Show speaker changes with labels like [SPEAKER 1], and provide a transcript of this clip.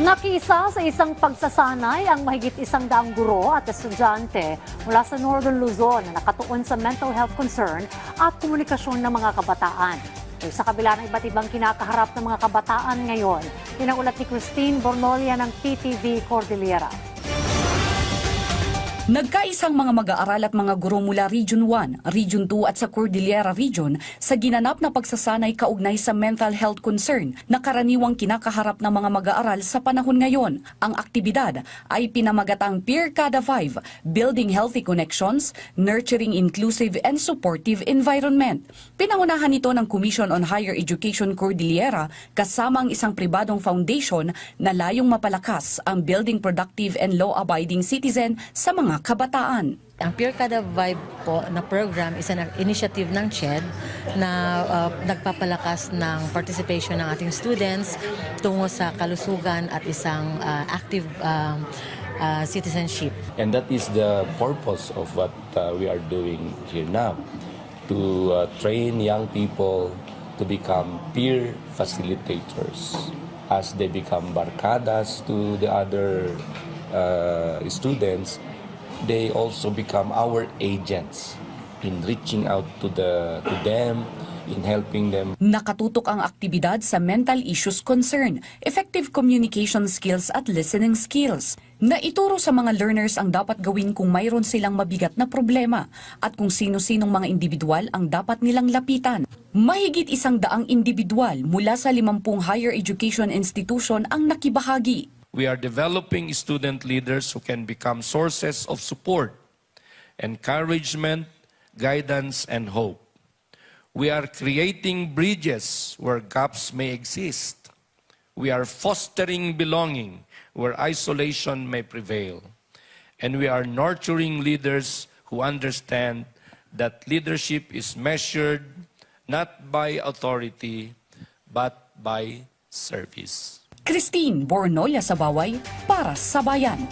[SPEAKER 1] Nakisa sa isang pagsasanay ang mahigit 100 guro at estudyante mula sa Northern Luzon na nakatuon sa mental health concern at komunikasyon ng mga kabataan. Sa kabila ng iba't ibang kinakaharap ng mga kabataan ngayon, pinaulat ni Christine Bornolia ng PTV Cordillera.
[SPEAKER 2] Nagkaisang mga mag-aaral at mga guro mula Region 1, Region 2 at sa Cordillera Region sa ginanap na pagsasanay kaugnay sa mental health concern na karaniwang kinakaharap ng mga mag-aaral sa panahon ngayon. Ang aktibidad ay pinamagatang Peer Kada 5, Building Healthy Connections, Nurturing Inclusive and Supportive Environment. Pinangunahan ito ng Commission on Higher Education Cordillera kasama ang isang pribadong foundation na layong mapalakas ang building productive and law-abiding citizen sa mga kabataan.
[SPEAKER 3] Ang Peer Kada Vibe po na program is an initiative ng CHED na nagpapalakas ng participation ng ating students tungo sa kalusugan at isang active citizenship.
[SPEAKER 4] And that is the purpose of what we are doing here now, to train young people to become peer facilitators as they become barkadas to the other students. They also become our agents in reaching out to them, in helping them.
[SPEAKER 2] Nakatutok ang aktibidad sa mental issues concern, effective communication skills at listening skills. Naituro sa mga learners ang dapat gawin kung mayroon silang mabigat na problema at kung sino-sinong mga individual ang dapat nilang lapitan. Mahigit 100 individual mula sa 50 higher education institution ang nakibahagi.
[SPEAKER 5] We are developing student leaders who can become sources of support, encouragement, guidance, and hope. We are creating bridges where gaps may exist. We are fostering belonging where isolation may prevail. And we are nurturing leaders who understand that leadership is measured not by authority, but by service.
[SPEAKER 2] Christine Bornolia sa Baway para sa Bayan.